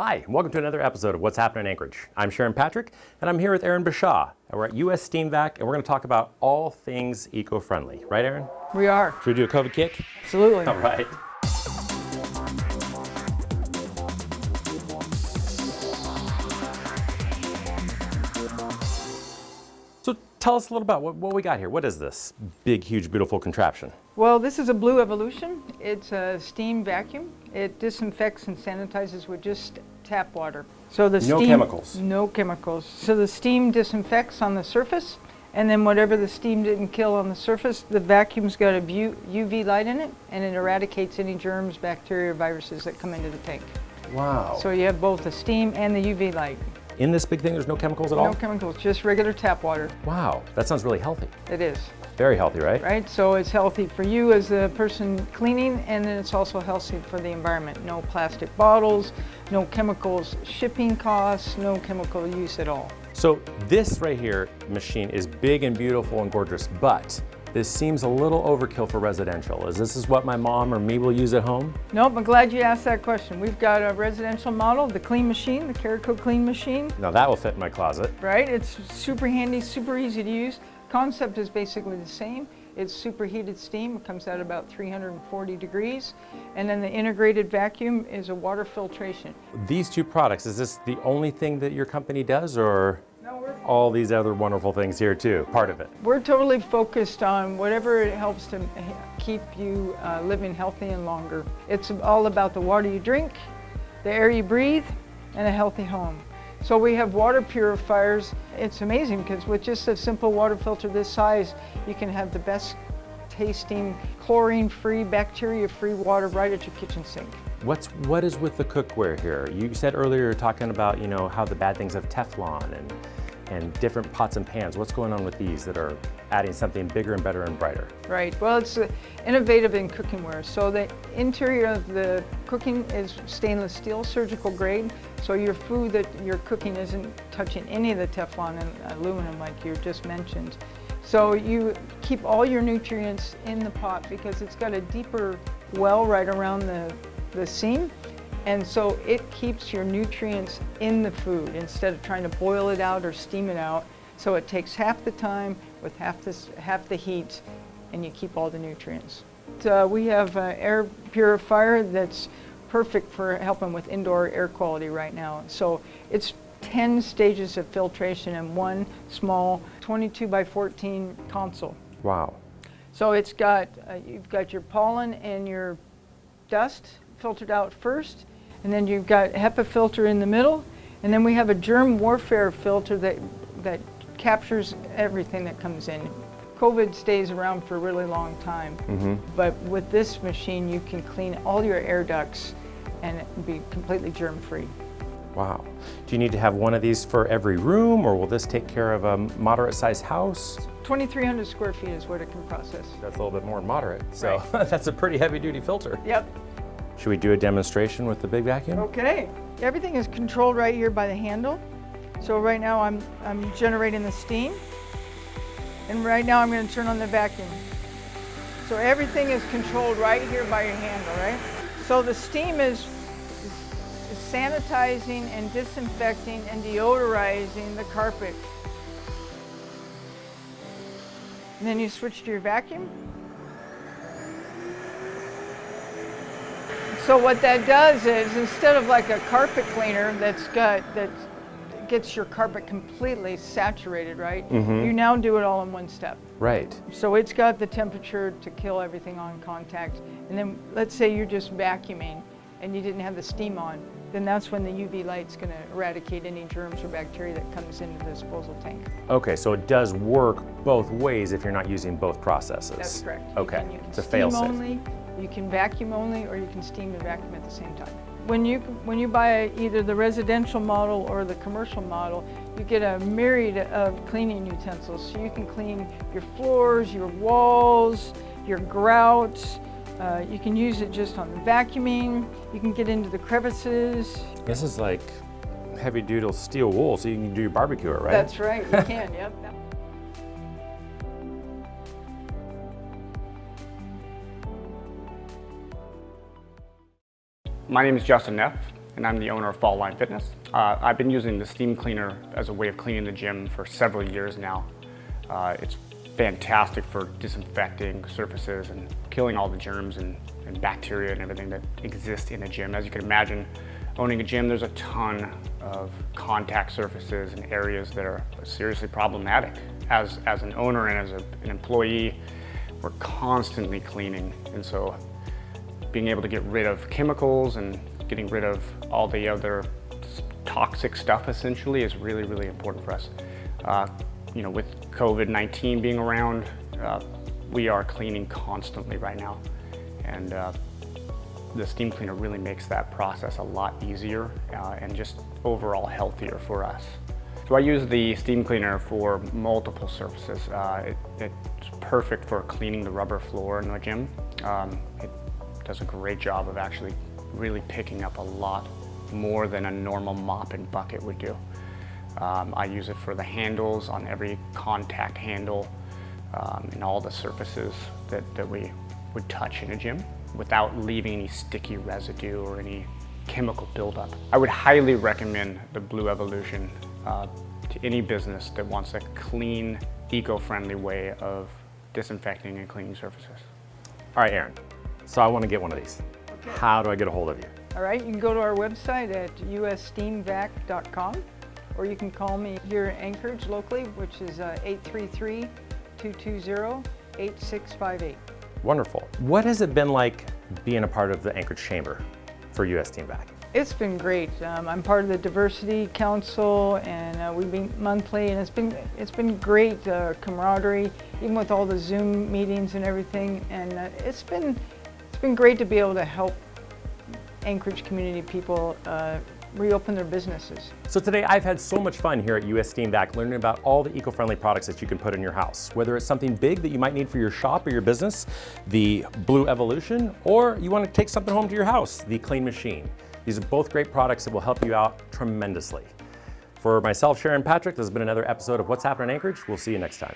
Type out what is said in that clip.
Hi, and welcome to another episode of What's Happening in Anchorage. I'm Sharon Patrick, and I'm here with Erin Bashaw. And we're at US SteamVac, and we're going to talk about all things eco-friendly. Right, Erin? We are. Should we do a COVID kick? Absolutely. All right. So tell us a little about what we got here. What is this big, huge, beautiful contraption? Well, this is a Blue Evolution. It's a steam vacuum. It disinfects and sanitizes with just tap water. So the No chemicals. No chemicals. So the steam disinfects on the surface, and then whatever the steam didn't kill on the surface, the vacuum's got a UV light in it, and it eradicates any germs, bacteria, viruses that come into the tank. Wow. So you have both the steam and the UV light. In this big thing, there's no chemicals at all? No chemicals, just regular tap water. Wow, that sounds really healthy. It is. Very healthy, right? Right, so it's healthy for you as a person cleaning, and then it's also healthy for the environment. No plastic bottles, no chemicals, shipping costs, no chemical use at all. So this right here machine is big and beautiful and gorgeous, but this seems a little overkill for residential. Is this what my mom or me will use at home? Nope, I'm glad you asked that question. We've got a residential model, the Clean Machine, the Carico Clean Machine. Now that will fit in my closet. Right, it's super handy, super easy to use. Concept is basically the same. It's superheated steam. It comes out about 340 degrees. And then the integrated vacuum is a water filtration. These two products, is this the only thing that your company does, or No, we're all these other wonderful things here too, part of it? We're totally focused on whatever it helps to keep you living healthy and longer. It's all about the water you drink, the air you breathe, and a healthy home. So we have water purifiers. It's amazing because with just a simple water filter this size, you can have the best tasting, chlorine-free, bacteria-free water right at your kitchen sink. What is with the cookware here? You said earlier you're talking about, how the bad things have Teflon and different pots and pans. What's going on with these that are adding something bigger and better and brighter? Right, well, it's innovative in cookingware. So the interior of the cooking is stainless steel, surgical grade. So your food that you're cooking isn't touching any of the Teflon and aluminum like you just mentioned. So you keep all your nutrients in the pot because it's got a deeper well right around the seam. And so it keeps your nutrients in the food instead of trying to boil it out or steam it out. So it takes half the time with half the heat, and you keep all the nutrients. We have an air purifier that's perfect for helping with indoor air quality right now. So it's 10 stages of filtration in one small 22 by 14 console. Wow. So it's got, you've got your pollen and your dust filtered out first, and then you've got HEPA filter in the middle, and then we have a germ warfare filter that captures everything that comes in. COVID stays around for a really long time, but with this machine you can clean all your air ducts and be completely germ-free. Wow. Do you need to have one of these for every room, or will this take care of a moderate-sized house? 2,300 square feet is what it can process. That's a little bit more moderate, so Right. that's a pretty heavy-duty filter. Yep. Should we do a demonstration with the big vacuum? Okay. Everything is controlled right here by the handle. So right now I'm generating the steam, and right now I'm going to turn on the vacuum. So everything is controlled right here by your handle, right? So the steam is sanitizing and disinfecting and deodorizing the carpet. And then you switch to your vacuum. So what that does is, instead of like a carpet cleaner that gets your carpet completely saturated, right? You now do it all in one step. Right. So it's got the temperature to kill everything on contact. And then let's say you're just vacuuming and you didn't have the steam on, then that's when the UV light's going to eradicate any germs or bacteria that comes into the disposal tank. Okay, so it does work both ways if you're not using both processes. That's correct. Okay, You can it's a steam fail-safe. only, you can vacuum only, or you can steam and vacuum at the same time. When you buy either the residential model or the commercial model, you get a myriad of cleaning utensils. So you can clean your floors, your walls, your grouts. You can use it just on vacuuming. You can get into the crevices. This is like heavy-duty steel wool, so you can do your barbecue, right? That's right, you can, yep. My name is Justin Neff. and I'm the owner of Ballline Fitness. I've been using the steam cleaner as a way of cleaning the gym for several years now. It's fantastic for disinfecting surfaces and killing all the germs and bacteria and everything that exists in a gym. As you can imagine, owning a gym, there's a ton of contact surfaces and areas that are seriously problematic. As an owner and as an employee, we're constantly cleaning, and so being able to get rid of chemicals and getting rid of all the other toxic stuff essentially is really, really important for us. You know, with COVID-19 being around, we are cleaning constantly right now, and the steam cleaner really makes that process a lot easier and just overall healthier for us. So I use the steam cleaner for multiple surfaces. It's perfect for cleaning the rubber floor in the gym. It does a great job of actually really picking up a lot more than a normal mop and bucket would do. I use it for the handles on every contact handle and all the surfaces that we would touch in a gym without leaving any sticky residue or any chemical buildup. I would highly recommend the Blue Evolution to any business that wants a clean, eco-friendly way of disinfecting and cleaning surfaces. All right, Erin, so I want to get one of these. Okay. How do I get a hold of you? All right, you can go to our website at steamvac.com, or you can call me here in Anchorage locally, which is 833-220-8658. Wonderful. What has it been like being a part of the Anchorage Chamber for US SteamVac? It's been great. I'm part of the Diversity Council, and we meet monthly, and it's been great camaraderie, even with all the Zoom meetings and everything. And it's been great to be able to help Anchorage community people reopen their businesses. So today I've had so much fun here at US SteamVac learning about all the eco-friendly products that you can put in your house. Whether it's something big that you might need for your shop or your business, the Blue Evolution, or you want to take something home to your house, the Clean Machine. These are both great products that will help you out tremendously. For myself, Sharon Patrick, this has been another episode of What's Happening in Anchorage. We'll see you next time.